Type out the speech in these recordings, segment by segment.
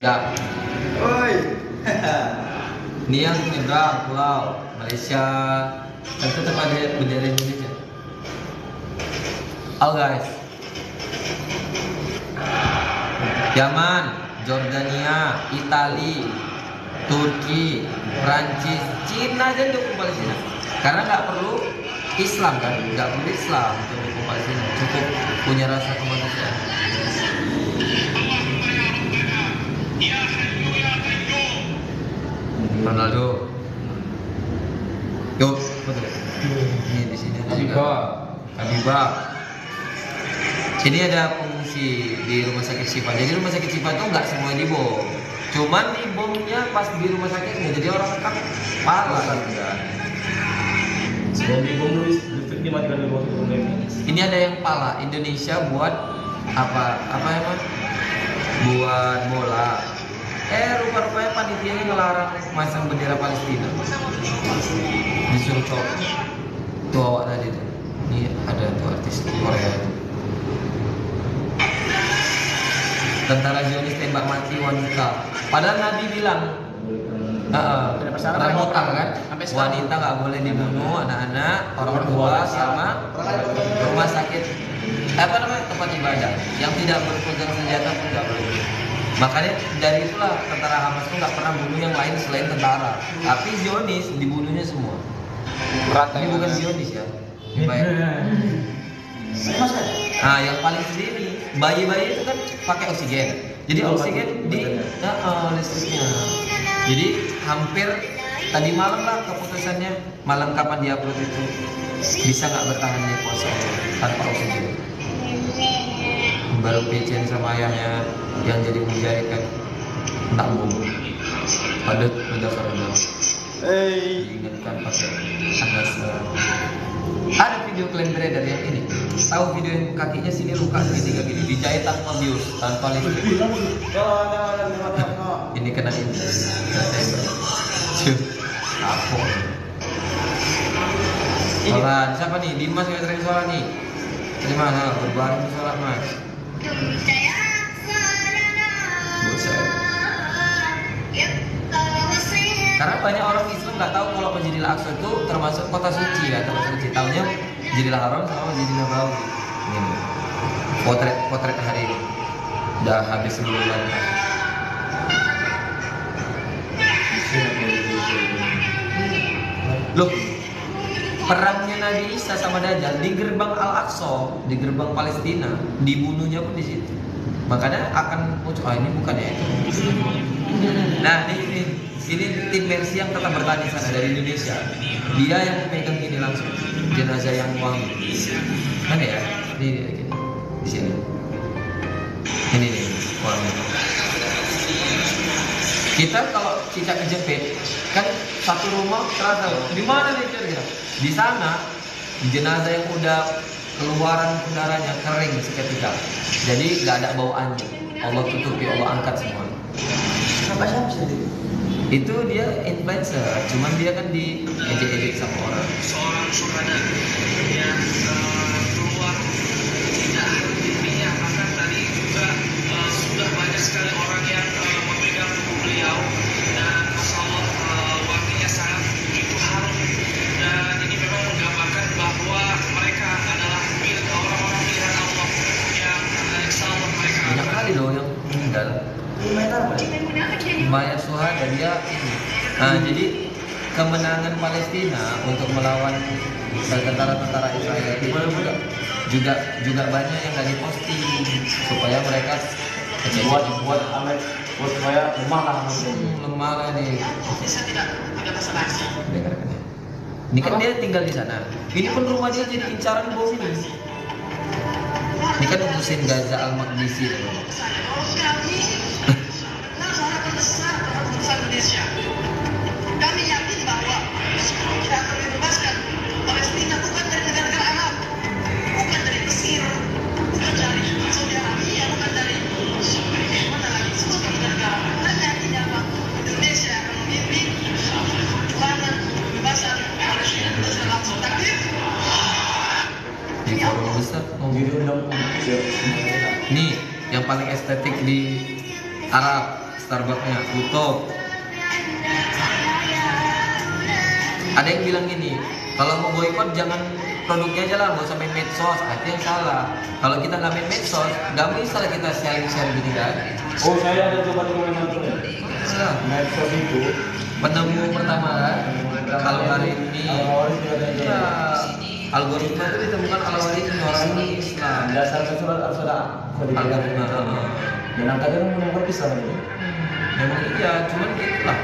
Ya, Oi. ini yang nyebrang pulau Malaysia, kan tetap ada bendera Indonesia. Halo guys, Yaman, Jordania, Itali, Turki, Prancis, Cina aja dukung Palestina. Karena nggak perlu Islam kan, nggak perlu Islam untuk dukung Palestina, cukup punya rasa kemanusiaan. Ronaldo, yuk, betul. Ini di sini ada juga Habibah. Ini ada pengungsi di rumah sakit Syifa. Jadi rumah sakit Syifa itu nggak semua dibom. Cuman dibomnya pas di rumah sakitnya. Jadi orang kan parah kan. Sebelum dibom listrik dimatikan di rumah sakit. Ini ada yang pala Indonesia buat apa emang? Buat bola. Rupa-rupanya panitianya ngelarang masang bendera Palestina. Disuruh copot. Tuh awak tadi tuh. Ini ada tuh artis Korea itu. Tentara Zionis tembak mati wanita. Padahal Nabi bilang, ramutan kan, wanita nggak boleh dibunuh, anak-anak, orang tua, sama rumah sakit, tempat ibadah yang tidak berpegang senjata pun nggak boleh. Makanya dari itulah tentara Hamas itu nggak pernah bunuh yang lain selain tentara. Tapi Zionis dibunuhnya semua. Ini bukan Zionis ya. Ini baik. Nah, yang paling sedih nih, bayi-bayi itu kan pakai oksigen. Jadi oksigen di listriknya. Jadi hampir tadi malam lah keputusannya, malam kapan dia upload itu bisa nggak bertahan di puasa tanpa oksigen. Baru Pecen sama ayahnya yang jadi mujahid kan nanggung padat udah diingatkan pakai ada video klaim beredar yang ini, tahu video yang kakinya sini luka segitiga gini dijahit tanpa bius, tanpa listrik. Ini kena ini apa sholat siapa nih? Dimas yang sering sholat nih. Terima kasih berbareng sholat mas. Karena banyak orang Islam nggak tahu kalau Masjidil Aqsa itu termasuk kota suci ya, termasuk suci. Tahunya Masjidil Haram sama Masjidil Nabawi. Ini potret hari ini. Udah habis sebulan. Loh, perangnya Nabi Isa sama Dajjal di gerbang Al-Aqsa, di gerbang Palestina, dibunuhnya pun di situ. Makanya akan muncul, ini bukannya itu. Nah, ini tim Mercy yang tetap bertani sana dari Indonesia. Dia yang pegang ini langsung jenazah yang wangi. Mana ya? Ini di sini. Ini nih wangi. Kita kalau cicak kejepit kan satu rumah terasa di mana nih kira-kira? Di sana jenazah yang udah keluaran darahnya kering seketika. Jadi nggak ada bau anjing. Allah tutupi, Allah angkat semua. Kenapa siapa Itu dia influencer, cuman dia kan di ejek-ejek sama orang. Seorang syuhada yang keluar tidak mimpinya, bahkan tadi juga sudah banyak sekali orang yang memegang tubuh beliau dan masya Allah wanginya sangat begitu harum, dan ini memang menggambarkan bahwa mereka adalah milik orang-orang pilihan Allah yang insya Allah mereka Banyak kali loh yang meninggal. Banyak syuhada dia ini. Nah, jadi kemenangan Palestina untuk melawan tentara-tentara Israel itu juga banyak yang nggak diposting supaya mereka buat supaya lemah lah lemah lah nih. bisa tidak basa-basi. Ini kan dia tinggal di sana. Ini pun rumah dia jadi incaran bom ini. Ini kan Husein Gaza Al-Maqdisi. Indonesia. Kami yakin bahwa meskipun kita akan membebaskan Palestina bukan dari negara Arab, bukan dari Mesir, bukan dari Saudi Arabia, bukan dari mana lagi, semua negara. Dan yakin apa? Indonesia akan memimpin perjuangan pembebasan Palestina dan langsung takdir. Di forum besar. Nih yang paling estetik di Arab Starbucksnya tutup. Ada yang bilang gini, kalau mau boikot jangan produknya aja lah, nggak usah main medsos. Itu yang salah. Kalau kita nggak main medsos, nggak bisa lah kita share gini kan. Oh, saya ada coba teman-teman ya. Nah, Medsos itu penemu pertama kan, algoritmi. Ya, algoritma itu ditemukan algoritma orang Islam. dasar surat harus ada Algoritma. dan angkanya menemukan Islam ini. Memang iya, cuman itulah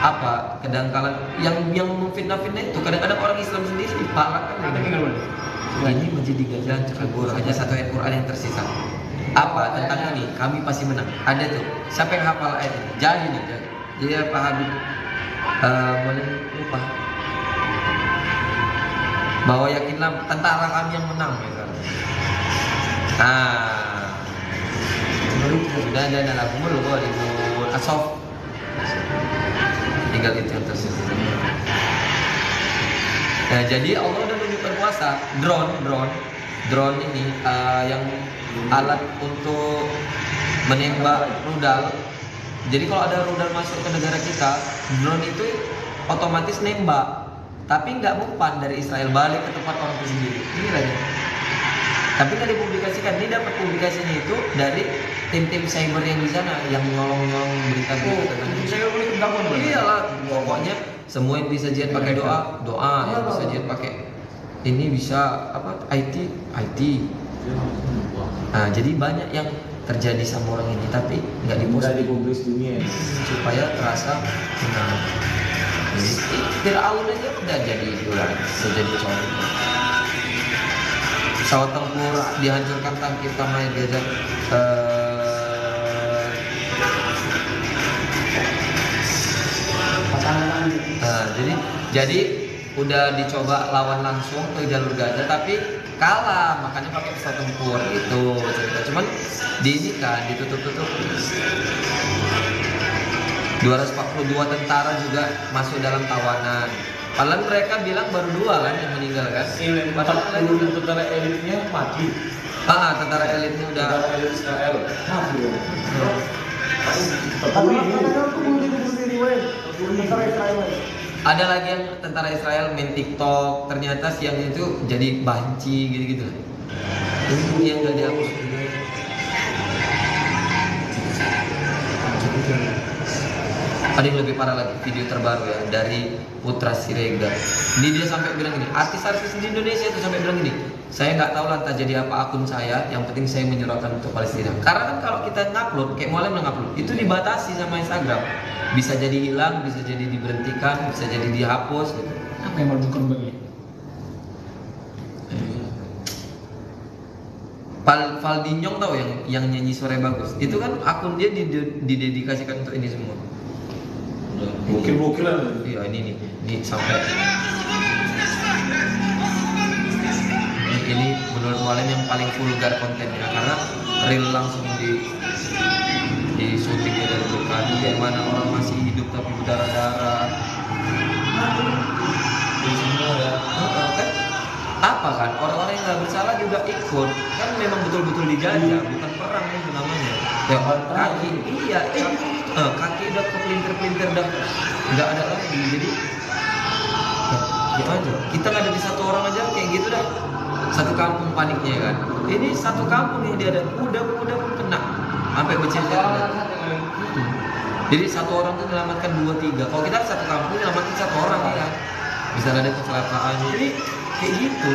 apa kedangkalan yang memfitnah-fitnah itu kadang-kadang orang Islam sendiri dipalakkan. Ini menjadi gajah kabur hanya satu ayat Quran yang tersisa. Apa tentang ini? Kami pasti menang. Ada tuh. Siapa yang hafal ayat ini? Jadi nih, dia Pak Habib lupa bahwa yakinlah tentara kami yang menang ya kan. Sudah ada lagu mulu di Asof. Tinggal itu yang tersisa. Nah, jadi Allah udah menunjukkan kuasa drone ini yang alat untuk menembak rudal. Jadi kalau ada rudal masuk ke negara kita, drone itu otomatis nembak, tapi nggak mempan dari Israel balik ke tempat orang itu sendiri. Ini lagi. Tapi nggak dipublikasikan. Dia dapat publikasinya itu dari tim-tim cyber yang di sana yang nyolong berita tentang ini. Saya boleh kedapat. Iyalah, pokoknya semua yang bisa jihad pakai doa, yang bisa jihad pakai ini bisa apa IT. Nah, jadi banyak yang terjadi sama orang ini tapi nggak dipublis dunia supaya terasa menang. Jadi Fir'aun aja udah jadi jadi contoh. Pesawat tempur dihancurkan tangkip sama gajah. Jadi udah dicoba lawan langsung ke jalur Gaza tapi kalah, makanya pakai pesawat tempur itu cerita. Cuman di ini kan ditutup-tutup. 242 tentara juga masuk dalam tawanan. Padahal mereka bilang baru 2 kan yang meninggal kan. Padahal tentara elitnya mati. Tentara elitnya udah. Tentara elit Israel mati. Ada lagi yang tentara Israel main TikTok, ternyata siangnya itu jadi banci gitu-gitu. Ini yang gak dihapus. Ada yang lebih parah lagi, video terbaru ya dari Putra Siregar. Ini dia sampai bilang gini, artis-artis di Indonesia itu sampai bilang gini, saya nggak tahu lah entah jadi apa akun saya, yang penting saya menyuarakan untuk Palestina. Karena kan kalau kita ngupload, kayak Mualim ngupload, itu dibatasi sama Instagram. Bisa jadi hilang, bisa jadi diberhentikan, bisa jadi dihapus gitu. Apa yang mau begini? Valdinyong tahu yang nyanyi Sore Bagus. Itu kan akun dia didedikasikan untuk ini semua. Bukil-bukilan. Iya ini sampai ini menurut Mualim yang paling vulgar kontennya karena real langsung di syutingnya dari dekat, kayak mana orang masih hidup tapi berdarah-darah. Semua ya. Kan apa kan orang-orang yang nggak bersalah juga ikut, kan memang betul-betul dijajah, bukan perang itu namanya. Ya, kaki kaki udah kepelintir-pelintir udah nggak ada lagi, jadi gimana aja kita nggak ada di satu orang aja kayak gitu dah, satu kampung paniknya kan. Ini satu kampung yang dia ada udah pun kena sampai bercecer. Jadi satu orang tuh menyelamatkan 2-3. Kalau kita satu kampung menyelamatkan satu orang ya kan. Bisa ada kecelakaan. Jadi kayak gitu.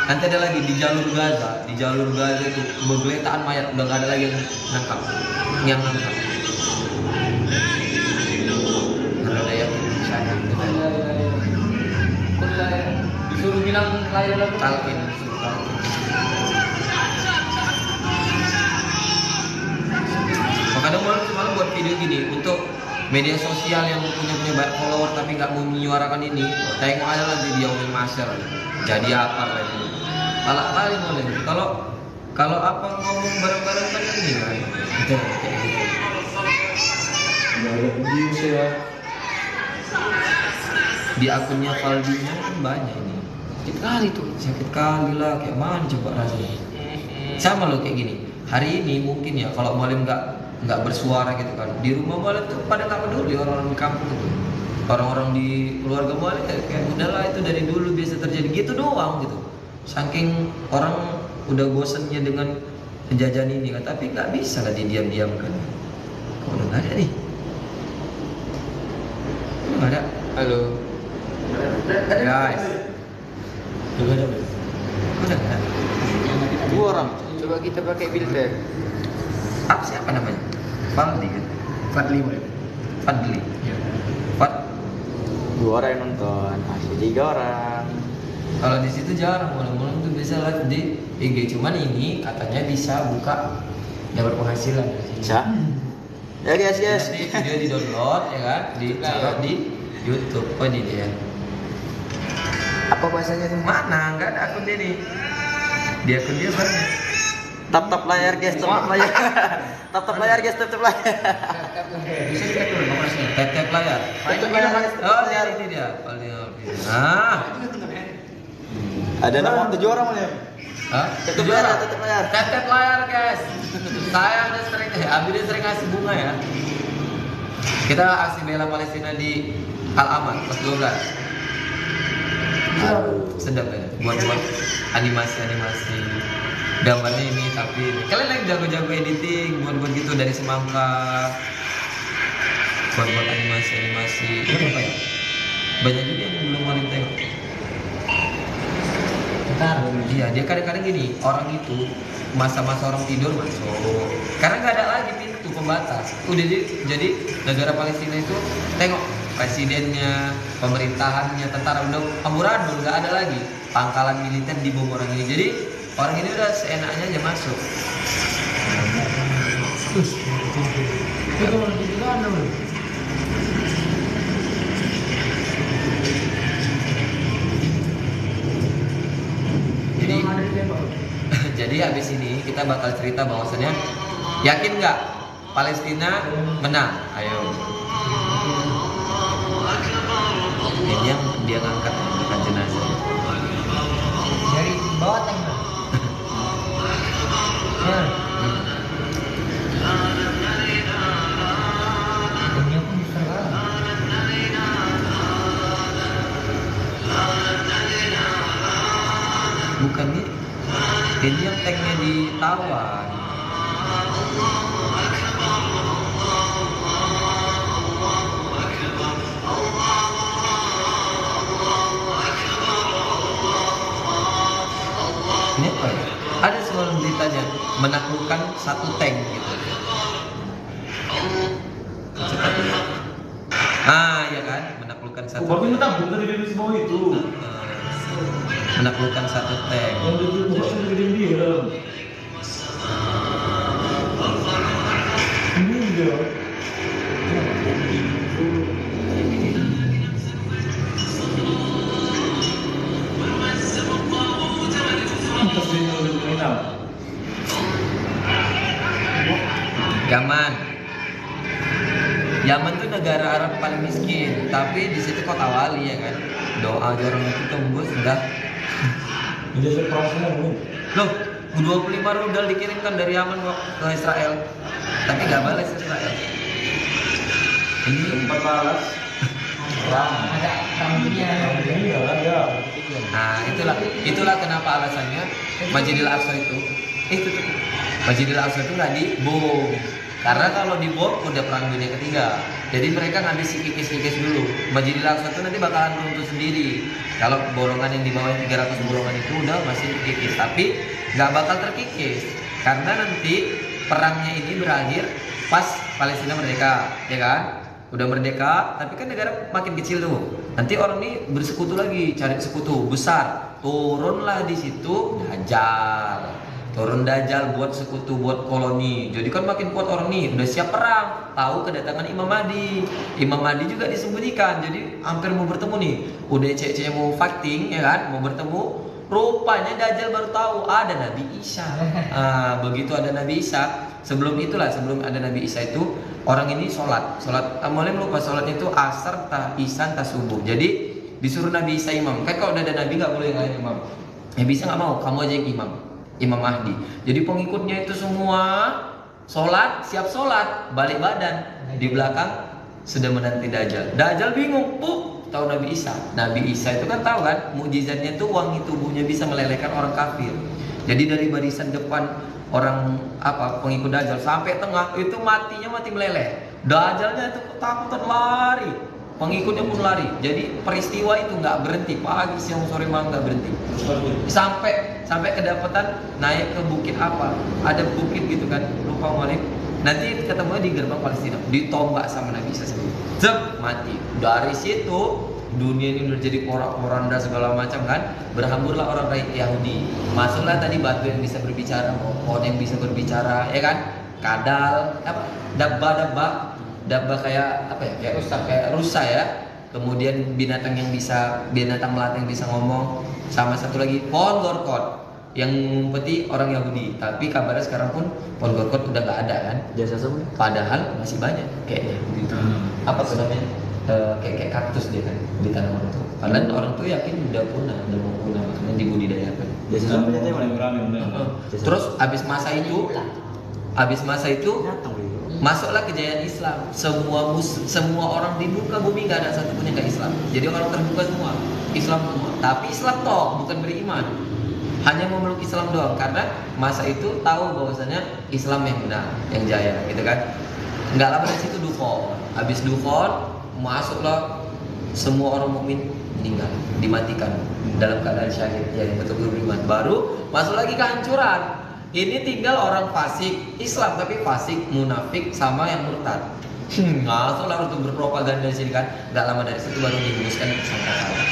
Nanti ada lagi di jalur Gaza itu bergeletaan mayat, udah nggak ada lagi yang nangkap. Karena ada yang sayang. Disuruh bilang lain lagi. Talkin. Makanya malam buat video gini untuk media sosial yang punya banyak follower tapi nggak mau menyuarakan ini. Tengok aja nanti dia Omil Masyar. Jadi apa lagi? Palak-palak boleh. Kalau apa ngomong bareng-bareng kan ini kan. Itu kayak gitu. Di akunnya Valdinya kan banyak ini. Sakit kali lah, kayak mana coba rasanya. Sama loh kayak gini. Hari ini mungkin ya kalau Mualim nggak nggak bersuara gitu kan. Di rumah mualaf tuh pada nggak peduli orang-orang di kampung itu. Orang-orang di keluarga mualaf kayak udahlah itu dari dulu biasa terjadi gitu doang gitu. Saking orang udah bosennya dengan penjajahan ini kan, tapi nggak bisa lah didiam-diamkan. Kok udah nggak ada nih? Nggak ada. Halo. Guys. Juga ada. Udah nggak ada. Dua orang. Coba kita pakai filter. Apa siapa namanya? Fadli kan? Fadli boleh. Fadli. Fad. Dua orang yang nonton, masih 3 orang. Kalau di situ jarang, malam-malam tuh bisa live di IG. Cuman ini katanya bisa buka dapat penghasilan dari sini. Bisa? Ya guys. Nanti video di download ya kan, ditaruh di YouTube. Oh ini dia. Apa bahasanya tuh? Mana? Enggak ada akun dia nih. Di akun dia banyak. Tap layar guys, tap layar. Tap layar guys, tap layar. Bisa dilihat dulu nomornya. Tap layar. Tap layar guys. Oh ini dia. Nah. Ada nama 7 orang mana? Hah? Tutup layar, tutup layar. Tap layar guys. Saya udah sering, Abi udah sering ngasih bunga ya. Kita aksi bela Palestina di Al-Aman kelas 12. Sedap ya, buat animasi. Gambarnya ini tapi kalian lagi jago-jago editing, buat gitu dari semangka. Buat animasi. Itu apa ya? Banyak juga yang belum mau tengok. Iya, dia kadang-kadang gini, orang itu masa-masa orang tidur masuk. Karena nggak ada lagi pintu pembatas. Udah jadi negara Palestina itu tengok presidennya, pemerintahannya, tentara udah amburadul, nggak ada lagi. Pangkalan militer dibom orang ini. Jadi orang ini udah seenaknya aja masuk. Jadi habis ini kita bakal cerita bahwasannya yakin nggak Palestina menang? Ayo. Ini yang dia ngangkat jenazah. Dari bawah tengah. Ya. Dunia pun diserang. Bukan ini yang tanknya ditawan. Ini apa ya? Ada soal beritanya menaklukkan satu tank gitu. Cepat ya. Ya kan, menaklukkan satu. Baru kita tabung tadi dari semua itu. Menaklukkan satu tank. Yang itu masih gede dia. Ini dia. Terus dia lebih mengenal. Yaman tuh negara Arab paling miskin, tapi di situ kota wali ya kan. Doa aja orang itu tembus udah. Dia perang semua nih. Loh, 25 rudal dikirimkan dari Yaman ke Israel, tapi nggak balas Israel. Ini Tempat balas. Perang. Ada rambutnya. Ini nggak ada. Nah, itulah kenapa alasannya Masjidil Aqsa itu Masjidil Aqsa itu nggak dibom. Karena kalau dibom udah perang dunia ketiga. Jadi mereka ngambil kikis dulu. Masjidil Aqsa itu nanti bakalan runtuh sendiri. Kalau borongan yang di bawah 300 borongan itu udah masih terkikis, tapi nggak bakal terkikis karena nanti perangnya ini berakhir pas Palestina merdeka, ya kan? Udah merdeka, tapi kan negara makin kecil tuh. Nanti orang ini bersekutu lagi, cari sekutu besar. Turunlah di situ Dajjal. Turun Dajjal buat sekutu, buat koloni. Jadi kan makin kuat orang nih, udah siap perang. Tahu kedatangan Imam Mahdi. Imam Mahdi juga disembunyikan. Jadi hampir mau bertemu nih. Udah cewek-cewek mau fighting, ya kan? Mau bertemu. Rupanya Dajjal baru tahu ada Nabi Isa. Begitu ada Nabi Isa. Sebelum ada Nabi Isa itu orang ini sholat. Mulai lupa sholatnya itu asar, isan, subuh. Jadi disuruh Nabi Isa imam. Kan kalau udah ada Nabi nggak boleh yang lain imam. Nabi Isa nggak mau, kamu aja yang imam. Imam Mahdi. Jadi pengikutnya itu semua siap sholat, balik badan. Di belakang sudah menanti Dajjal. Dajjal bingung, tahu Nabi Isa. Nabi Isa itu kan tahu kan, mukjizatnya itu wangi tubuhnya bisa melelehkan orang kafir. Jadi dari barisan depan orang pengikut Dajjal sampai tengah itu mati meleleh. Dajjalnya itu ketakutan lari, pengikutnya pun lari. Jadi peristiwa itu nggak berhenti, pagi siang sore malam nggak berhenti. Sampai kedapatan naik ke bukit ada bukit gitu kan, lupa Malik. Nanti ketemu di gerbang Palestina, ditombak sama Nabi Isa sendiri. Mati. Dari situ dunia ini udah jadi porak-poranda segala macam kan. Berhamburlah orang Yahudi. Masuklah tadi batu yang bisa berbicara, pohon yang bisa berbicara, ya kan? Kadal, dabba kayak kayak rusa ya. Kemudian binatang melata yang bisa ngomong. Sama satu lagi pohon gorkot yang ngumpeti orang Yahudi. Tapi kabarnya sekarang pun pohon gorkot udah nggak ada kan. Jasa semua. Padahal masih banyak kayaknya. Apa tuh namanya? Kayak kaktus dia kan di tanah orang tuh. Padahal orang tuh yakin udah mau punah, makanya dibudidayakan. Jasa semua nyata Terus habis masa itu masuklah kejayaan Islam. Semua orang di muka bumi nggak ada satupun yang nggak Islam. Jadi orang terbuka semua, Islam semua. Tapi Islam toh bukan beriman, hanya memeluk Islam doang. Karena masa itu tahu bahwasanya Islam yang benar, yang jaya, gitu kan. Nggak lama dari situ Dufon. Habis Dufon masuklah semua orang mukmin meninggal, dimatikan dalam keadaan syahid, ya yang betul-betul beriman. Baru masuk lagi kehancuran. Ini tinggal orang fasik Islam, tapi fasik, munafik, sama yang murtad. Masuklah untuk berpropaganda sini kan. Nggak lama dari situ baru dihembuskan sampai salah.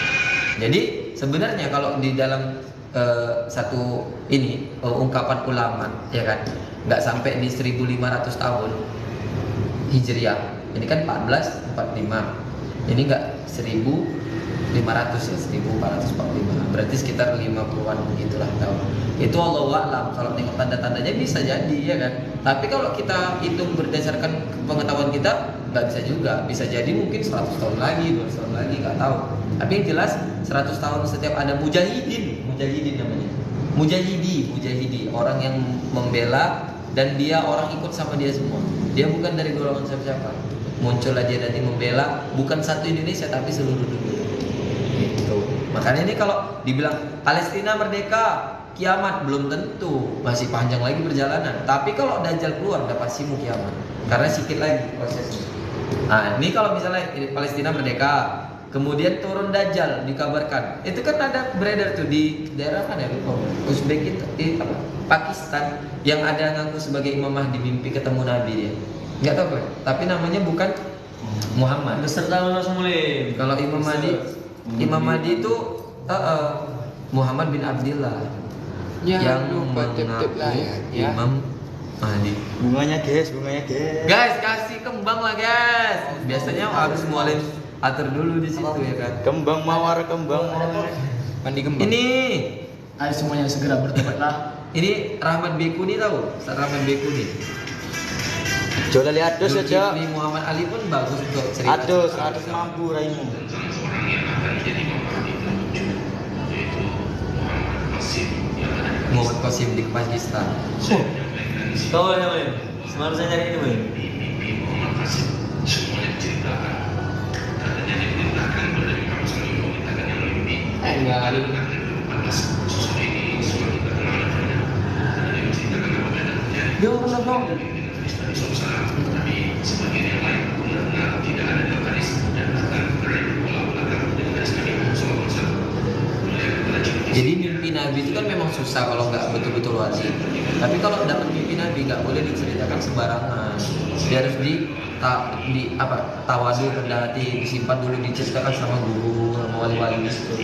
Jadi sebenarnya kalau di dalam satu ini ungkapan ulama, ya kan, nggak sampai di 1500 tahun Hijriah. Ini kan 1445. Ini nggak 1500 ya, 1445. Berarti sekitar 50-an begitulah tahun. Itu Allahu a'lam. Kalau tengok tanda-tandanya bisa jadi, ya kan. Tapi kalau kita hitung berdasarkan pengetahuan kita, nggak bisa juga. Bisa jadi mungkin 100 tahun lagi, 200 tahun lagi, nggak tahu. Tapi yang jelas 100 tahun setiap ada mujahidin namanya. Mujahidi, orang yang membela dan dia orang ikut sama dia semua. Dia bukan dari golongan siapa-siapa. Muncul aja nanti membela bukan satu Indonesia tapi seluruh dunia. Gitu. Makanya ini kalau dibilang Palestina merdeka, kiamat belum tentu, masih panjang lagi perjalanan. Tapi kalau Dajjal keluar udah pasti mau kiamat. Karena sedikit lagi prosesnya. Nah, ini kalau misalnya Palestina merdeka, kemudian turun Dajjal dikabarkan. Itu kan ada beredar tuh di daerah mana ya? Uzbek itu, Pakistan yang ada ngaku sebagai Imam Mahdi, mimpi ketemu Nabi dia. Enggak tahu kan? Tapi namanya bukan Muhammad. Beserta langsung mulai. Kalau Imam Mahdi itu Muhammad bin Abdillah yang mengaku Imam Mahdi. Bunganya guys. Guys, kasih kembang lah guys. Biasanya harus mualif atur dulu di situ ya kan. Kembang mawar. Mandi kembang. Ini Ayo semuanya segera bertobatlah. Ini Rahmat Bekuni tahu? Ustaz Rahmat Bekuni. Coba lihat adus aja. Zulkifli Muhammad Ali pun bagus untuk cerita. Adus mampu raimu. Muhammad Qasim di Pakistan. Tahu ya, Boy? Semalam saya nyari ini, Boy. Jadi mimpi Nabi itu kan memang susah kalau nggak betul-betul wajib. Tapi kalau dapat mimpi Nabi nggak boleh diceritakan sembarangan. Dia harus tawadu, rendah hati, disimpan dulu, diceritakan sama guru, sama wali-wali itu.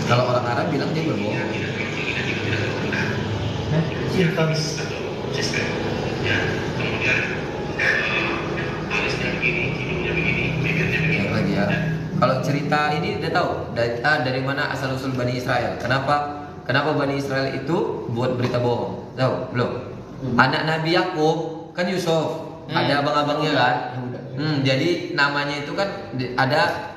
Kalau orang Arab bilang dia berbohong. Yang lagi ya. Kalau cerita ini udah tahu dari mana asal usul Bani Israel. Kenapa Bani Israel itu buat berita bohong? Tahu belum? Anak Nabi Yakub kan Yusuf, ada abang-abangnya kan. Jadi namanya itu kan ada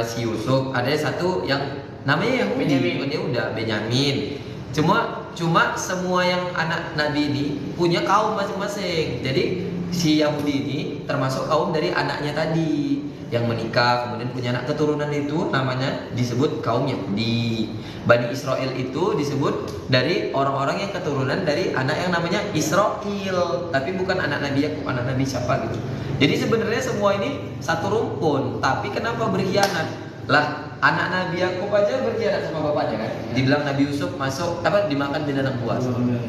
si Yusuf, ada satu yang namanya Yahudi, bukan Yehuda, Benyamin. Cuma cuma semua yang anak Nabi ini punya kaum masing-masing. Jadi si Yahudi ini termasuk kaum dari anaknya tadi yang menikah kemudian punya anak keturunan, itu namanya disebut kaum Yahudi. Bani Israel itu disebut dari orang-orang yang keturunan dari anak yang namanya Israel, tapi bukan anak Nabi Yakub, anak Nabi siapa gitu. Jadi sebenarnya semua ini satu rumpun, tapi kenapa berkhianat? Lah, anak Nabi Yakub aja berkhianat sama bapaknya kan. Dibilang Nabi Yusuf masuk dimakan binatang buas.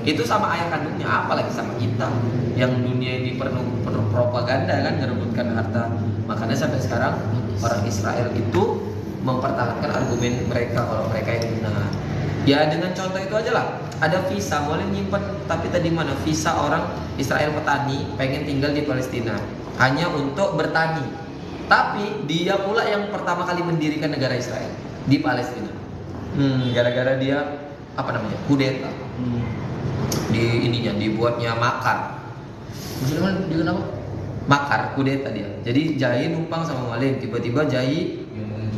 Itu sama ayah kandungnya, apalagi sama kita yang dunia ini penuh propaganda kan, ngerebutkan harta. Makanya sampai sekarang orang Israel itu mempertahankan argumen mereka kalau mereka yang benar. Ya dengan contoh itu aja lah. Ada visa boleh nyimpan, tapi tadi mana visa orang Israel petani pengen tinggal di Palestina hanya untuk bertani. Tapi dia pula yang pertama kali mendirikan negara Israel di Palestina. Gara-gara dia kudeta. Di ininya dibuatnya makar. Musliman juga apa? Makar, kudeta dia. Jadi Jai numpang sama Mualim, tiba-tiba Jai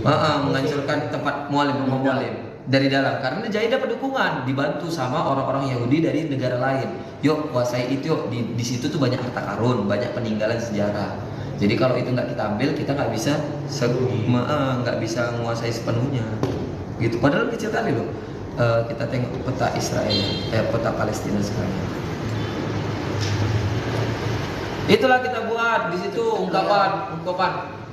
menghancurkan tempat Mualim dari dalam karena Jai dapat dukungan, dibantu sama orang-orang Yahudi dari negara lain. Yuk kuasai itu, yuk di situ tuh banyak harta karun, banyak peninggalan sejarah. Jadi kalau itu nggak kita ambil, kita nggak bisa menguasai sepenuhnya. Gitu. Padahal kecil kali loh. Kita tengok peta Israel, peta Palestina sekarang. Itulah kita buat di situ ungkapan.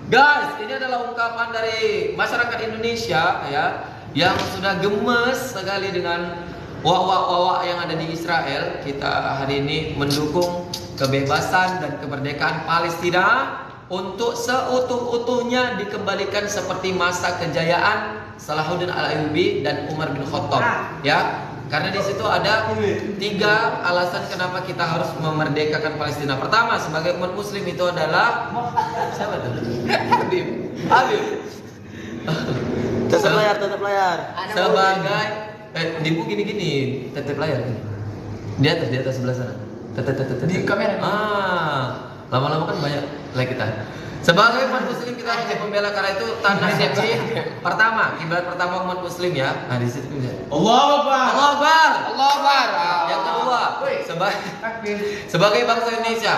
Guys, ini adalah ungkapan dari masyarakat Indonesia ya, yang sudah gemes sekali dengan wawak-wawak yang ada di Israel. Kita hari ini mendukung kebebasan dan kemerdekaan Palestina untuk seutuh-utuhnya dikembalikan seperti masa kejayaan Salahuddin Al-Ayyubi dan Umar bin Khattab ya. Karena di situ ada 3 alasan kenapa kita harus memerdekakan Palestina. Pertama, sebagai umat muslim itu adalah siapa tuh? Habib. Tetap layar. Sebagai dibu gini, tetap layar. Di atas sebelah sana. Di kamera. Lama-lama kan banyak like kita. Sebagai umat muslim kita harus membela, karena itu tanah suci pertama, kiblat pertama umat muslim ya. Nah di situ bisa. Allahu Akbar. Yang kedua, sebagai bangsa Indonesia,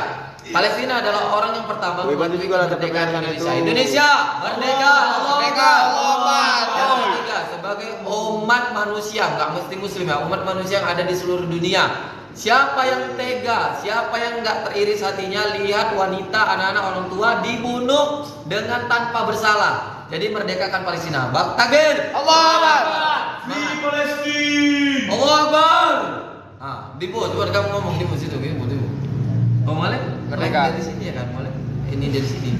Palestina adalah orang yang pertama mengakui kemerdekaan Indonesia. Indonesia merdeka, Allahu Akbar. Yang ketiga, sebagai umat manusia, nggak mesti muslim ya, umat manusia yang ada di seluruh dunia. Siapa yang tega, siapa yang nggak teriris hatinya lihat wanita, anak-anak, orang tua dibunuh dengan tanpa bersalah. Jadi merdekakan Palestina. Takbir. Allahu Akbar. Di Palestina. Allahu Akbar. Dibu, coba kamu ngomong Dibu situ, Dibu. Oh, Malik? Merdeka. Dari sini ya kan, Malik. Ini dari sini.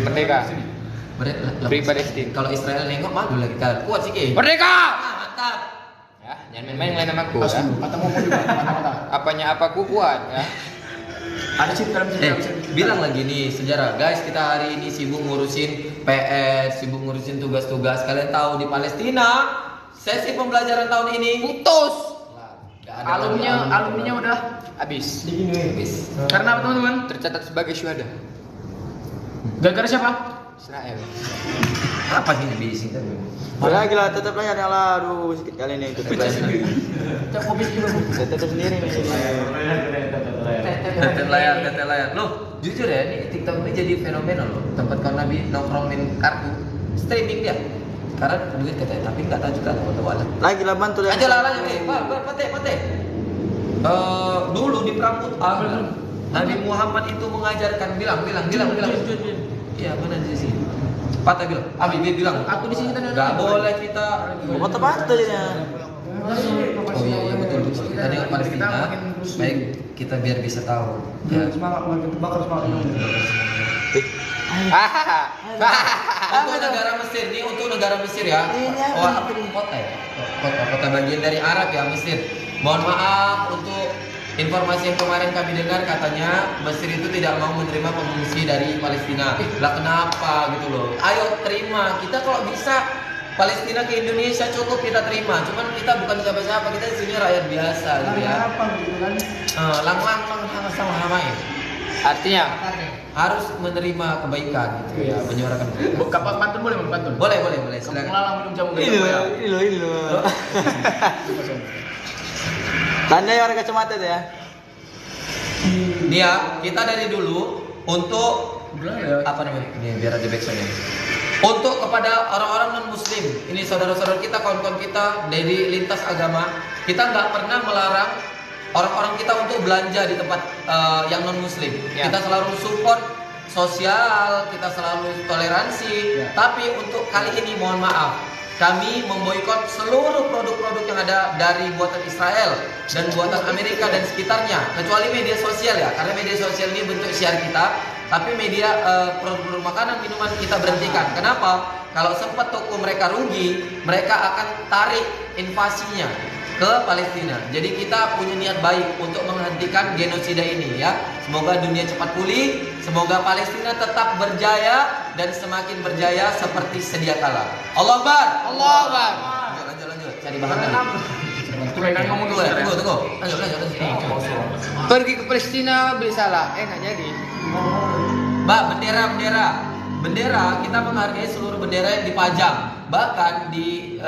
Merdeka. Free Merdeka. Palestine. Kalau Israel nengok malu lagi kan. Kuat sih, Ki. Merdeka. Mantap. Ya, jangan main-main ngelain sama aku ya. Apanya apaku kuat ya. Ada sih dalam Bilang lagi nih sejarah, guys. Kita hari ini sibuk ngurusin PS, sibuk ngurusin tugas-tugas. Kalian tahu di Palestina sesi pembelajaran tahun ini Putus. Alumninya udah Habis. habis. karena apa teman-teman? Tercatat sebagai syuhada. Gara-gara siapa? Israel. Apa sih bising tadi? Lagi lah, tetap layar nyala. Aduh, sedikit kali nih tetap layar. Tetap sendiri nih. Tetel layar. Loh, jujur ya, ini TikTok ini jadi fenomena loh. Tempat kau Nabi nongkrongin kartu streaming dia. Karena duit katanya, tapi nggak tahu juga lah wala. Lagi lah bantu ya. Aja lah nih, pate. Dulu di perang Mu'tah, Nabi Muhammad itu mengajarkan bilang. Iya, mana di sini? Patah bilang, Habib bilang, Aku di sini tadi. nggak boleh kita. Foto bantu ya. Oh iya betul. Kita nengok Palestina, baik kita biar bisa tahu. Ya. Untuk negara Mesir nih, untuk negara Mesir ya. Kota ya. Kota bagian dari Arab ya, Mesir. Mohon maaf untuk informasi yang kemarin kami dengar, katanya Mesir itu tidak mau menerima pengungsi dari Palestina. Lah kenapa gitu loh? Ayo terima. Kita kalau bisa Palestina ke Indonesia cukup kita terima. Cuman kita bukan siapa-siapa, kita di sini rakyat biasa gitu ya. Lang-lang sama-sama ya. Artinya Harus menerima kebaikan gitu ya, menyuarakan kebaikan. Kapan pantun boleh Bang, pantun? Boleh, silakan. Melalang minum jamu Ini loh. Tanda ya orang kacamata tuh ya. Nih ya, kita dari dulu untuk apa namanya? Ini biar ada backsoundnya. Untuk kepada orang-orang non muslim, ini saudara-saudara kita, kawan-kawan kita dari lintas agama, kita nggak pernah melarang orang-orang kita untuk belanja di tempat yang non muslim. Ya. Kita selalu support sosial, kita selalu toleransi. Tapi untuk kali ini mohon maaf, kami memboikot seluruh produk-produk yang ada dari buatan Israel dan buatan Amerika dan sekitarnya, kecuali media sosial ya, karena media sosial ini bentuk syiar kita. Tapi media produk-produk makanan, minuman kita berhentikan. Kenapa? Kalau sempat toko mereka rugi, mereka akan tarik invasinya ke Palestina. Jadi kita punya niat baik untuk menghentikan genosida ini ya. Semoga dunia cepat pulih, semoga Palestina tetap berjaya dan semakin berjaya seperti sedia kala. Allah Akbar. Allah Akbar. Lanjut. Cari bahan lagi. Kan ngomong dulu ya. Tunggu. Lanjut. Pergi ke Palestina beli salah, nggak jadi. Mbak, bendera kita menghargai seluruh bendera yang dipajang. Bahkan di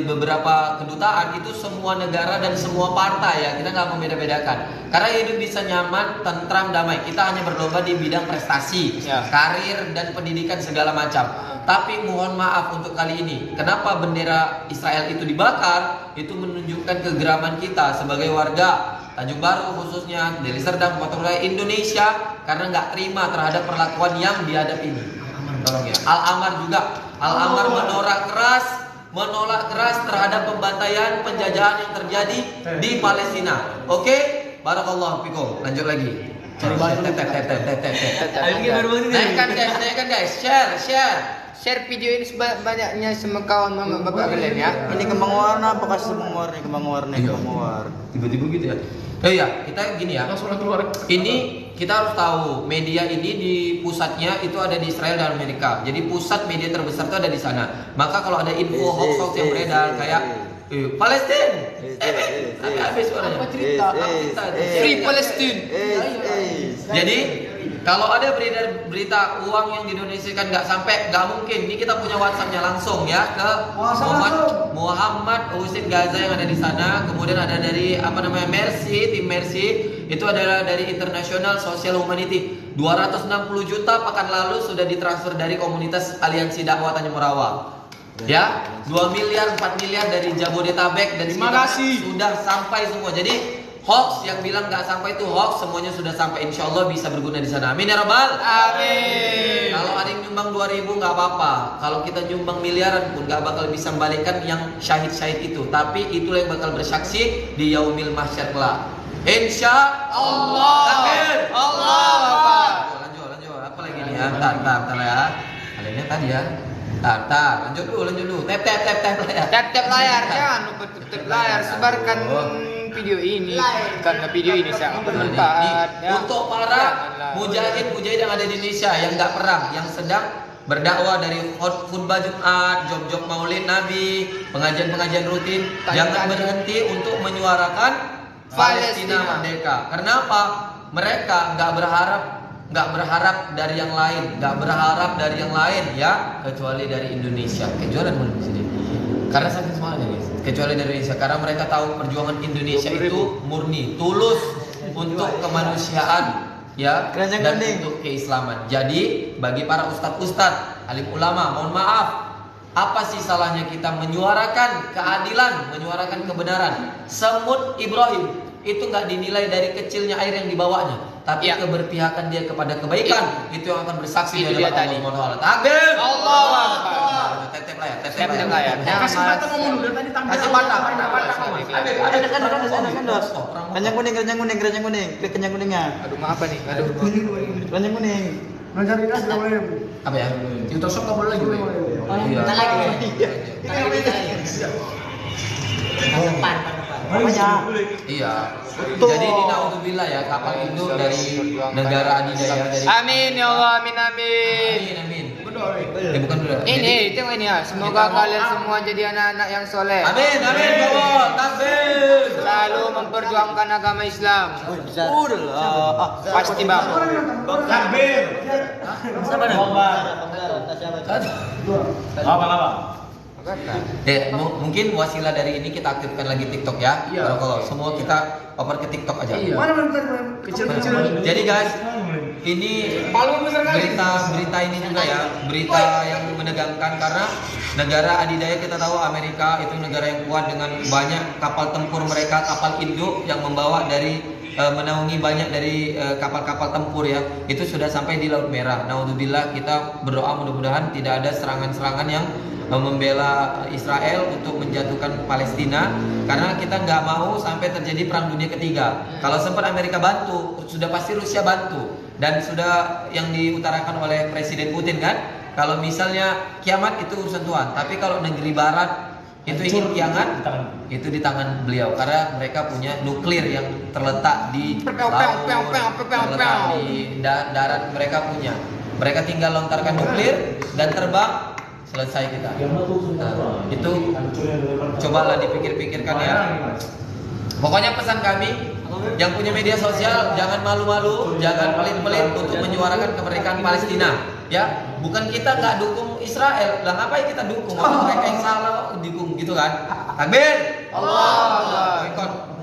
beberapa kedutaan itu semua negara dan semua partai ya, kita nggak membeda-bedakan. Karena hidup bisa nyaman, tentram, damai. Kita hanya berlomba di bidang prestasi, Ya. karir dan pendidikan segala macam. Tapi mohon maaf untuk kali ini, kenapa bendera Israel itu dibakar? Itu menunjukkan kegeraman kita sebagai warga Tanjung Baru khususnya, Deli Serdang, Sumatera Utara, Indonesia, karena nggak terima terhadap perlakuan yang dihadap ini. Tolong ya. Al-Amar juga. Al-Amar menolak keras terhadap pembantaian, penjajahan yang terjadi di Palestina. Oke? Barakallahu fikum. Lanjut lagi. Cari bahan. Naikkan guys. Share video ini sebanyak-banyaknya sama kawan mama bapak kalian ya. Ini kembang warna apa kasih kembang warna? Tiba-tiba gitu ya. Oh iya, kita gini ya. Langsung keluar. Ini kita harus tahu, media ini di pusatnya itu ada di Israel dan Amerika. Jadi pusat media terbesar itu ada di sana. Maka kalau ada info hoax yang beredar kayak Palestina, sampai habis suaranya. Apa cerita? Free Palestine. Jadi kalau ada beredar berita uang yang didonasikan nggak mungkin. Ini kita punya WhatsAppnya langsung ya ke Muhammad Husin Gaza yang ada di sana. Kemudian ada dari tim Mercy itu adalah dari International Social Humanity. 260 juta pekan lalu sudah ditransfer dari komunitas Aliansi Dakwah Tanjung Merawa. Ya, 2 miliar, 4 miliar dari Jabodetabek dan Terima sekitarnya kasih. sudah sampai semua. Jadi hoax yang bilang nggak sampai itu hoax, semuanya sudah sampai. Insya Allah bisa berguna di sana. Amin ya Rabbal. Amin. Kalau ada yang nyumbang 2.000 nggak apa-apa. Kalau kita nyumbang miliaran pun nggak bakal bisa membalikkan yang syahid-syahid itu. Tapi itulah yang bakal bersaksi di yaumil mahsyar kelak. Insya Allah. Takbir. Allah Akbar. Lanjut. Apa lagi nih ya? Bentar ya. Kalian tadi ya. Bentar. Lanjut dulu. Tap layar. Tap layar, jangan lupa tap layar. Sebarkan video ini karena video ini sangat bermanfaat. Ya. Untuk para mujahid yang ada di Indonesia yang nggak perang, yang sedang berdakwah dari khutbah Jumat, job Maulid Nabi, pengajian rutin, jangan berhenti untuk menyuarakan Palestina merdeka. Kenapa? Mereka nggak berharap dari yang lain, ya, kecuali dari Indonesia. Kecuali dari sini. Karena saking semangatnya guys. Kecuali dari Indonesia, karena mereka tahu perjuangan Indonesia itu murni, tulus untuk kemanusiaan, ya, Keranjang dan kuning. untuk keislaman. Jadi bagi para ustadz, alim ulama, mohon maaf, apa sih salahnya kita menyuarakan keadilan, menyuarakan kebenaran? Semut Ibrahim itu nggak dinilai dari kecilnya air yang dibawanya, tapi Ya. keberpihakan dia kepada kebaikan itu yang akan bersaksi Itu di dia hadapan tadi. Allah Subhanahu wa taala. Takbir. Allah Akbar. Tep layar. Tap layar. Kasih mata ngomong dulu tadi tampil. Kasih mata. Keranjang kuning, klik keranjang kuningnya. Aduh, maaf nih. Aduh. Keranjang kuning. Apa ya? YouTube shop nggak boleh lagi. Iya. Apanya? Iya. Jadi ini naudzubillah ya, kapal itu dari negara adidaya dari. Amin ya Allah, amin. Amin. Bukan dulu. Ini tengok ini ya. Semoga kalian semua jadi anak-anak yang soleh. Amin. Bawa. Takbir. Selalu memperjuangkan agama Islam. Udah lah. Pasti bang. Takbir. Apa? Mungkin wasilah dari ini kita aktifkan lagi TikTok ya. Iya. Kalau semua kita oper ke TikTok aja. Iya. Kecil-kecil. Jadi guys, ini berita ini juga ya, berita yang menegangkan karena negara adidaya kita tahu Amerika itu negara yang kuat dengan banyak kapal tempur mereka, kapal induk yang membawa dari menaungi banyak dari kapal-kapal tempur ya. Itu sudah sampai di Laut Merah. Naudzubillah, kita berdoa mudah-mudahan tidak ada serangan-serangan yang membela Israel untuk menjatuhkan Palestina, karena kita nggak mau sampai terjadi perang dunia ketiga. Kalau sempat Amerika bantu, sudah pasti Rusia bantu, dan sudah yang diutarakan oleh Presiden Putin kan, kalau misalnya kiamat itu urusan Tuhan, tapi kalau negeri Barat itu ingin kiamat, itu di tangan beliau, karena mereka punya nuklir yang terletak di laut, terletak di darat, mereka punya. Mereka tinggal lontarkan nuklir dan terbang, selesai kita. Nah, itu cobalah dipikir-pikirkan ya. Pokoknya pesan kami yang punya media sosial, jangan malu-malu, jangan pelit-pelit untuk menyuarakan kemerdekaan Palestina. Ya, bukan kita nggak dukung Israel, lah ngapain kita dukung? Orang mereka yang salah dukung gitu kan? Takbir! Allah.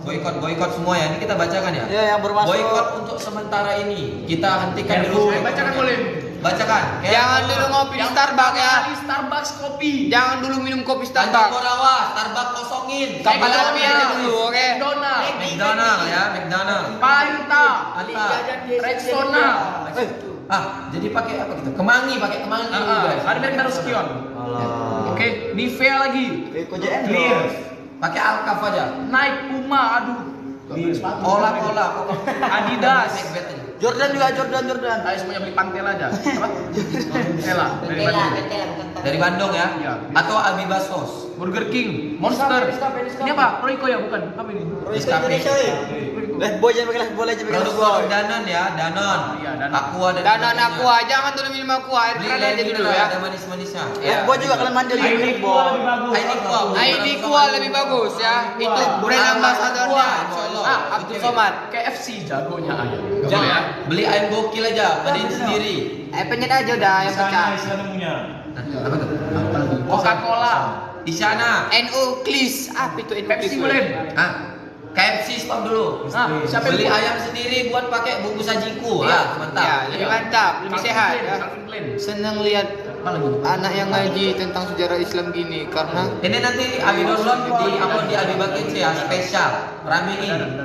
Boykot semua ya. Ini kita bacakan ya. Ya, yang bermaksud. Boykot untuk sementara ini kita hentikan dulu. Bacakan boleh. Bacakan. Jangan dulu ngopi di Starbucks ya. Starbucks kopi. Jangan dulu minum kopi Tanjung Starbucks. Korawa, Starbucks kosongin. Kapal api aja dulu, oke? McDonald ya, McDonald. Panta. Anta. Rexona. Jadi pakai apa gitu? Kemangi, pakai kemangi guys. Ada merek terus Kion. Oke, Nivea lagi. KJN Clear. Pakai Alkaf aja. Nike, Puma, aduh. Olah. Adidas. Jordan juga, Jordan. Ayo semuanya beli Pantel aja. Apa? Tela. Dari Bandung. Dari Bandung ya? Iya. Atau Abiba Sos. Burger King, Monster. Ini apa? Royco ya, bukan? Apa ini? Nescafe. Boy jangan pakai bola aja pakai Produk Danon ya, Danon. Iya, Danon. Aqua dan Danon sebagainya. aqua, jangan dulu minum aqua, air Beli keran aja dulu Lendina, ya. ada manis-manisnya. Iya. Boy juga kalian manja juga Ini boy. Ini kuah. ID Aqua lebih bagus ya. Itu brand ambassadornya insyaallah Abdul Somad. KFC jagonya aja. Jangan ya. Beli ayam gokil aja, beliin sendiri. Penyet aja udah yang pecah. Sana punya. Apa tuh? Coca-Cola. Di sana. NU Klis, apa itu NU Pepsi Klis? boleh. KFC stop dulu. Siapa Beli yang buat? ayam sendiri buat pakai bumbu sajiku. Iya, Mantap. ya, lebih mantap, lebih sehat ya. Calvin Klein. Senang lihat anak yang ngaji tentang sejarah Islam gini karena Ini nanti Abi download di upload di Abi Bakit ya, spesial. Ramein.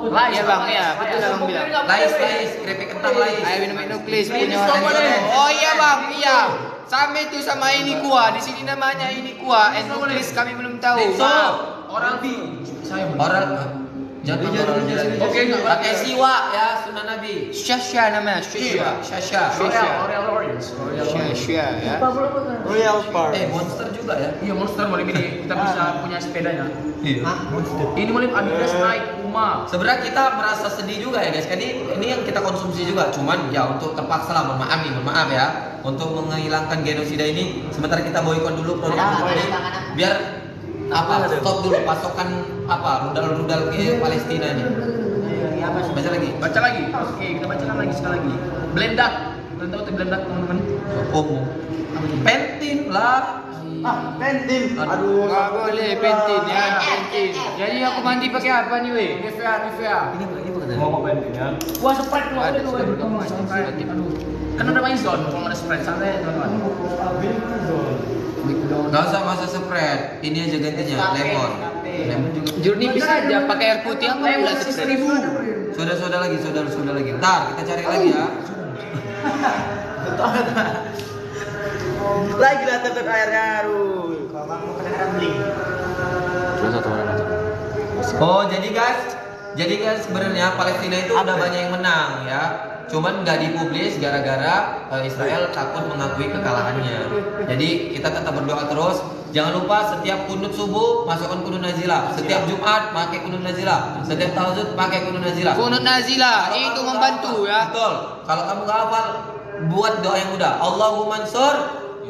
Lais, ya bang, ya betul abang bilang. Lais, keripik kentang lais. Ayo minum NU Klis punya Stop orang boleh. Solo. Oh iya bang, iya. Sama itu sama ini kuah. Di sini namanya ini kuah. NU Klis kami belum tahu. So, Oral B. Saya belum. orang jangan orang Oke, enggak pakai siwa ya, Sunan Nabi. Syasha namanya, Syasha. Syasha. L'Oreal Orange. Syasha ya. Royal Park. Monster juga ya. Iya, Monster boleh ini kita bisa punya sepedanya. Iya. Ini boleh Adidas, Nike, Puma. Sebenarnya kita merasa sedih juga ya guys. Kan ini yang kita konsumsi juga. Cuman ya untuk terpaksa lah, mohon maaf ya. Untuk menghilangkan genosida ini, sementara kita boykot dulu produk ini biar stop dulu pasokan rudal-rudal ke Palestina ini. Baca lagi. Baca lagi. Oke, kita bacakan lagi sekali lagi. Blendak. Kalian tahu tuh Blendak teman-teman? Pentin lah. Pentin. Aduh. Nggak boleh pentin ya, pentin. Jadi aku mandi pakai apa nih weh? Nivea. Mau apa intinya? Wah, Sprite keluar Ada dulu. Sprite. Aduh. Kan ada Maison kalau ada Sprite santai teman-teman. Gak usah masa spread. Ini aja gantinya lemon. Lemon juga. Jernih bisa aja pakai air putih apa pula Sprite? Soda lagi. Ntar kita cari lagi ya. Lagi lah tetep airnya aduh. Oh jadi guys sebenarnya Palestina itu udah banyak yang menang ya. Cuman nggak dipublis gara-gara Israel takut mengakui kekalahannya. Jadi kita tetap berdoa terus. Jangan lupa setiap kunut subuh masukkan kunut nazilah. Setiap Jumat pakai kunut nazilah. Setiap tahajud pakai kunut nazilah. Kunut nazilah itu membantu ya. Betul. Kalau kamu nggak hafal, buat doa yang mudah. Allahumma ansur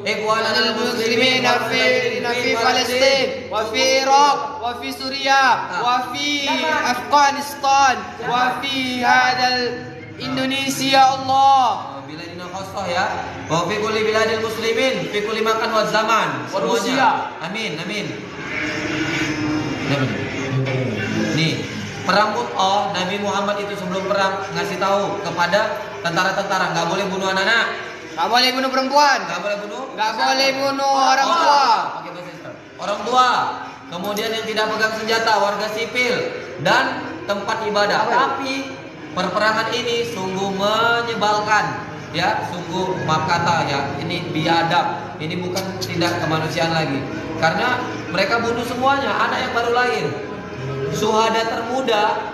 ikhwanal muslimin في فلسطين وفي العراق وفي سوريا وفي أفغانستان وفي هذا Indonesia Allah. Biladina khosoh ya. Wa fi kulli biladil muslimin, fi kulli makan wa zaman. Semuanya. Amin, amin. Nih, perang Mut'ah, Nabi Muhammad itu sebelum perang ngasih tahu kepada tentara-tentara nggak boleh bunuh anak-anak, Nggak boleh bunuh perempuan. nggak boleh bunuh Nggak boleh bunuh orang tua. Pakai bahasa Islam. Orang tua. Kemudian yang tidak pegang senjata, warga sipil dan tempat ibadah. Tapi perperangan ini sungguh menyebalkan, ya, sungguh maaf kata ya, ini biadab. Ini bukan tindak kemanusiaan lagi. Karena mereka bunuh semuanya, anak yang baru lahir. Syuhada termuda.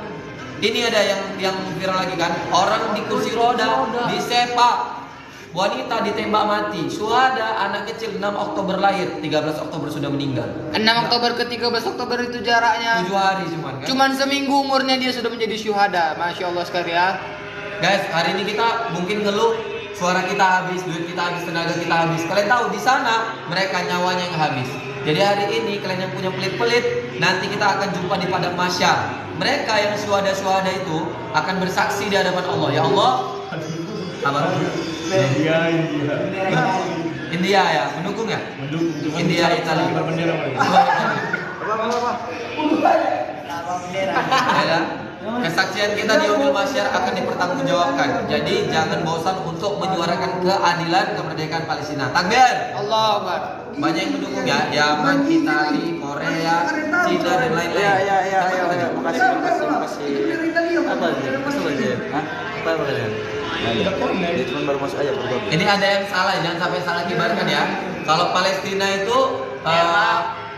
Ini ada yang viral lagi kan, orang di kursi roda disepak, wanita ditembak mati. Syuhada anak kecil 6 Oktober lahir, 13 Oktober sudah meninggal. 6 Oktober ke 13 Oktober itu jaraknya 7 hari cuman kan. cuman seminggu umurnya dia sudah menjadi syuhada. Masya Allah sekali ya. Guys, hari ini kita mungkin ngeluh, suara kita habis, duit kita habis, tenaga kita habis. Kalian tahu di sana mereka nyawanya yang habis. Jadi hari ini kalian yang punya pelit-pelit, nanti kita akan jumpa di padang mahsyar. Mereka yang syuhada-syuhada itu akan bersaksi di hadapan Allah. Ya Allah, apa? India ya, mendukung ya? Mendukung. India, Italia. Berbendera mana? Ya, kesaksian kita di Yaumil Mahsyar akan dipertanggungjawabkan. Jadi jangan bosan untuk menyuarakan keadilan kemerdekaan Palestina. Takbir. Allah Akbar. Banyak yang mendukung ya, Yaman, Italia, Korea, Cina dan lain-lain. Ya. Makasih. Apa aja? Masuk aja. Hah? Apa aja? Dia cuma baru masuk aja bergabung. Ini ada yang salah, jangan sampai salah kibarkan ya. Kalau Palestina itu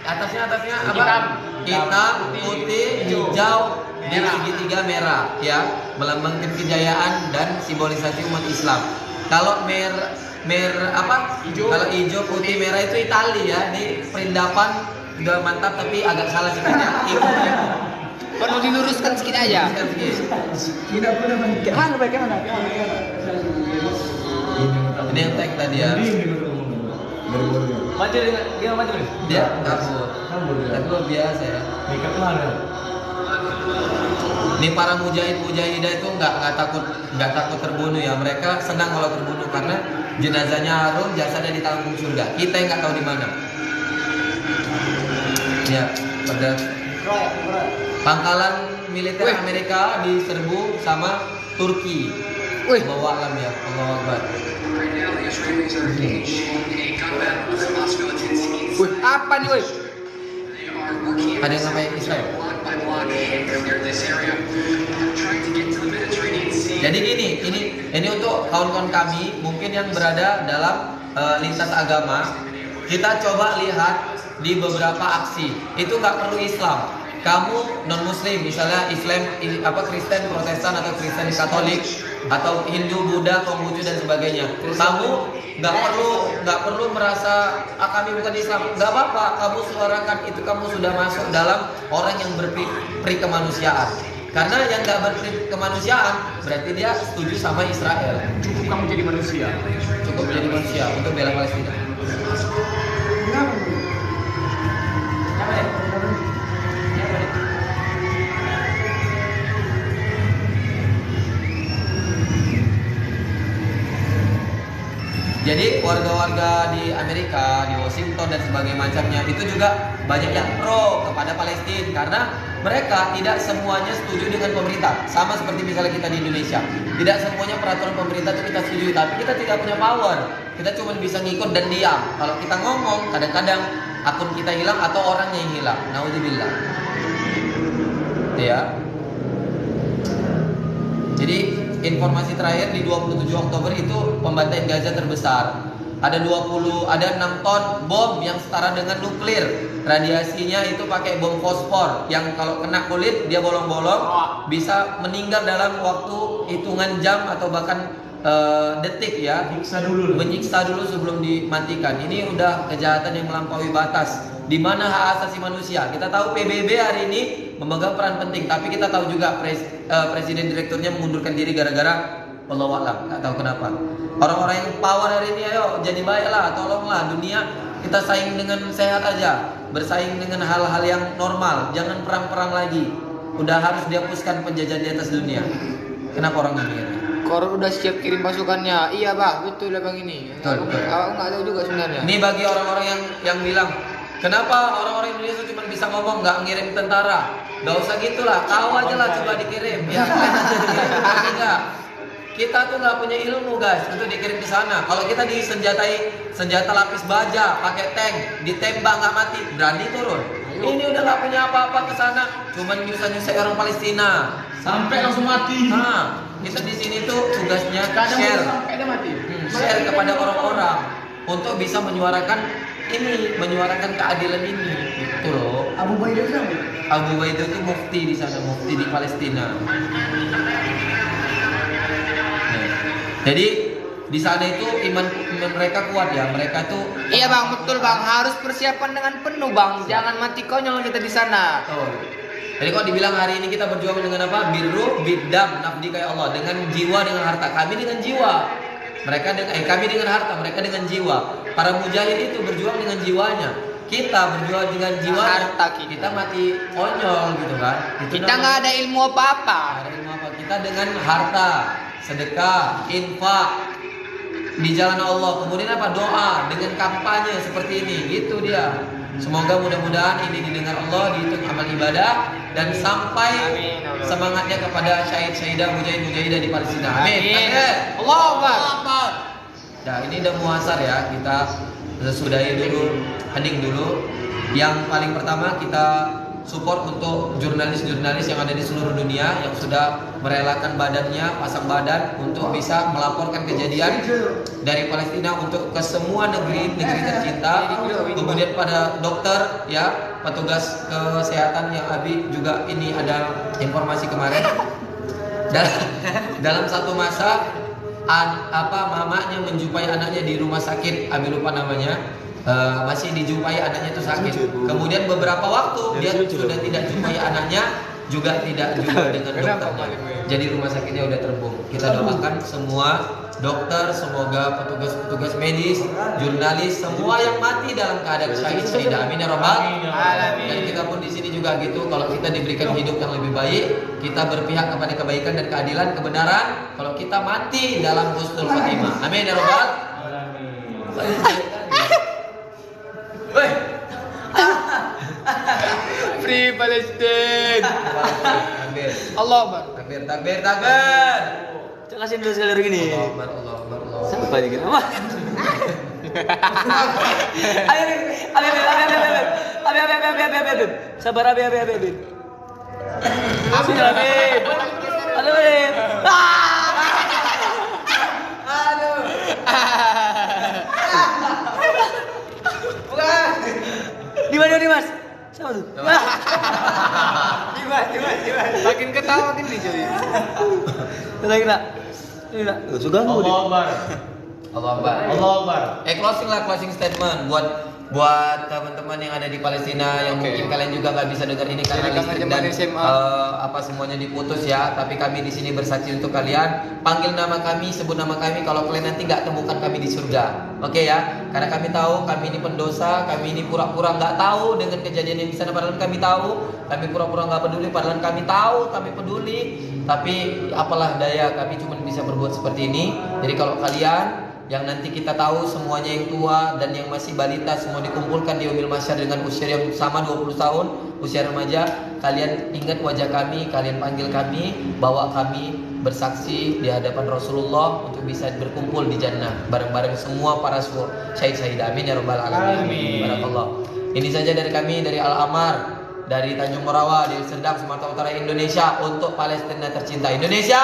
atasnya apa? Hitam, putih, hijau, di segitiga merah ya, melambangkan kejayaan dan simbolisasi umat Islam. Kalau kalau hijau, putih, merah itu Italia ya. Ini perindapan udah mantap tapi agak salah sedikit ya. Perlu diluruskan sedikit aja. Bagaimana? Ini yang tag tadi ya. Maju dia maju nih. Dia kabur. Kabur biasa ya. Dekat mana? Ini para mujahidah itu nggak takut terbunuh ya. Mereka senang kalau terbunuh karena jenazahnya harum, jasadnya ditanggung surga. Kita yang nggak tahu di mana. Ya, pada pangkalan militer Amerika diserbu sama Turki. Wih. Allahu a'lam ya, Allahu Akbar. Wih, apa nih wih? Ada yang namanya Israel. Jadi ini untuk kawan-kawan kami mungkin yang berada dalam lintas agama, kita coba lihat di beberapa aksi. Itu nggak perlu Islam. Kamu non Muslim, misalnya Kristen Protestan atau Kristen Katolik atau Hindu, Buddha, Konghucu dan sebagainya. Kamu nggak perlu merasa kami bukan Islam. Nggak apa-apa. Kamu suarakan itu, kamu sudah masuk dalam orang yang berperi kemanusiaan. Karena yang nggak berperi kemanusiaan berarti dia setuju sama Israel. Cukup kamu jadi manusia. Cukup jadi manusia untuk bela Palestina. Jadi warga-warga di Amerika, di Washington dan sebagainya macamnya itu juga banyak yang pro kepada Palestina karena mereka tidak semuanya setuju dengan pemerintah. Sama seperti misalnya kita di Indonesia, tidak semuanya peraturan pemerintah itu kita setuju, tapi kita tidak punya power. Kita cuma bisa ngikut dan diam. Kalau kita ngomong, kadang-kadang akun kita hilang atau orangnya yang hilang. Naudzubillah. Ya. Jadi informasi terakhir di 27 Oktober itu pembantaian Gaza terbesar. Ada 6 ton bom yang setara dengan nuklir. Radiasinya itu pakai bom fosfor yang kalau kena kulit dia bolong-bolong, bisa meninggal dalam waktu hitungan jam atau bahkan detik ya. Menyiksa dulu sebelum dimatikan. Ini udah kejahatan yang melampaui batas. Di mana hak asasi manusia? Kita tahu PBB hari ini memegang peran penting, tapi kita tahu juga presiden direkturnya mengundurkan diri gara-gara Wallahu a'lam, nggak tahu kenapa. Orang-orang yang power hari ini, ayo jadi baiklah, tolonglah dunia kita saing dengan sehat aja, bersaing dengan hal-hal yang normal, jangan perang-perang lagi. Udah harus dihapuskan penjajahan di atas dunia. Kenapa orang ini? Korun udah siap kirim pasukannya. Iya bang, betul lah bang ini. Betul, betul. Aku nggak tahu juga sebenarnya. Ini bagi orang-orang yang bilang, kenapa orang-orang Indonesia cuma bisa ngomong nggak ngirim tentara? Nggak usah gitulah, kau aja lah coba dikirim. Ya kalian aja dikirim, tapi nggak. Kita tuh nggak punya ilmu guys untuk dikirim ke sana. Kalau kita disenjatai senjata lapis baja, pakai tank, ditembak nggak mati, berani turun. Ini udah nggak punya apa-apa ke sana, cuman nyusah-nyusah orang Palestina. Sampai langsung mati. Nah, kita di sini tuh tugasnya Kadang share. sampai dia mati. Share kepada orang-orang untuk bisa menyuarakan keadilan ini, gitu loh. Abu Ubaidah siapa? Abu Ubaidah itu mufti di sana, mufti di Palestina. Nah, jadi di sana itu iman mereka kuat ya, mereka tuh. Iya bang, betul bang. Harus persiapan dengan penuh bang. Jangan mati konyol kita di sana. Oh. Jadi kok dibilang hari ini kita berjuang dengan apa? Birru bidam, nafdi kayak Allah, dengan jiwa, dengan harta. Kami dengan jiwa. Kami dengan harta, mereka dengan jiwa. Para mujahid itu berjuang dengan jiwanya. Kita berjuang dengan jiwa, Harta kita mati konyol gitu kan. Itu Kita nggak ada ilmu apa-apa. ada ilmu apa? Kita dengan harta, sedekah, infak di jalan Allah. Kemudian apa? Doa dengan kampanye seperti ini. Gitu dia. Semoga mudah-mudahan ini didengar Allah, dihitung amal ibadah dan sampai Amin. semangatnya kepada syahid-syahidah, mujahid-mujahidah di Palestina. Amin. Amin. Takbir. Allahu Akbar. Nah, ini udah muhasar ya, kita sudahi dulu, hening dulu. Yang paling pertama kita support untuk jurnalis-jurnalis yang ada di seluruh dunia yang sudah merelakan badannya, pasang badan untuk bisa melaporkan kejadian dari Palestina untuk ke semua negeri tercinta. Kemudian pada dokter ya, petugas kesehatan yang Abi juga ini ada informasi kemarin. Dalam satu masa mamanya menjumpai anaknya di rumah sakit, Abi lupa namanya. Masih dijumpai anaknya itu sakit. Kemudian beberapa waktu dia sudah tidak jumpai anaknya, juga tidak jumpa dengan dokternya. Jadi rumah sakitnya udah terhubung. Kita doakan semua dokter, semoga petugas-petugas medis, jurnalis, semua yang mati dalam keadaan syahid. Amin ya rabbal alamin. Dan kita pun di sini juga gitu. Kalau kita diberikan hidup yang lebih baik, kita berpihak kepada kebaikan dan keadilan, kebenaran. Kalau kita mati dalam husnul khotimah. Amin ya rabbal alamin. Woi. Free Palestine. Takbir. Allah Akbar. Takbir, takbir, takbir. Coba kasih dulu sekali lagi gini. Allah Akbar, Allah Akbar. Siapa lagi nama? Abi. Sabar Abi. Abi. Di mana Dimas? Siapa tuh? Makin ketawa gini jadi. Kira. Sudah Allah Akbar. Allah Akbar. Allah Akbar. Closing statement buat teman-teman yang ada di Palestina yang mungkin kalian juga nggak bisa dengar ini karena Jadi listrik kangen dan zaman SMA. apa semuanya diputus ya. Tapi kami di sini bersaksi untuk kalian. Panggil nama kami, sebut nama kami kalau kalian nanti nggak temukan kami di surga. Oke ya? Karena kami tahu kami ini pendosa, kami ini pura-pura nggak tahu dengan kejadian yang di sana. Padahal kami tahu, kami pura-pura nggak peduli. Padahal kami tahu, kami peduli. Tapi apalah daya, kami cuma bisa berbuat seperti ini. Jadi kalau kalian yang nanti kita tahu semuanya yang tua dan yang masih balita semua dikumpulkan di yaumil mahsyar dengan usia yang sama 20 tahun, usia remaja, kalian ingat wajah kami, kalian panggil kami, bawa kami bersaksi di hadapan Rasulullah untuk bisa berkumpul di jannah bareng-bareng semua para syahid-syahid. Amin ya rabbal alamin. Barakallah. Ini saja dari kami, dari Al-Amar, dari Tanjung Morawa, di Serdang, Sumatera Utara, Indonesia, untuk Palestina tercinta. Indonesia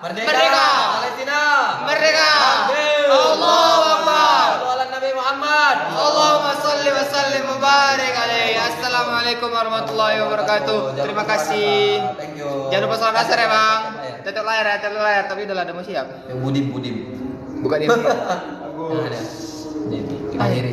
merdeka, Merdeka! Palestina Merdeka! Takbir! Allahu Akbar! Sallallahu Nabi Muhammad. Allahumma salli wa sallim wa barik alaihi. Assalamualaikum warahmatullahi wabarakatuh. Terima kasih. Thank you. Jangan lupa salam dasar ya bang. Tutup layar. Tapi udah lah, udah mau siap. Budim. Buka dia. Yang ada. Akhiri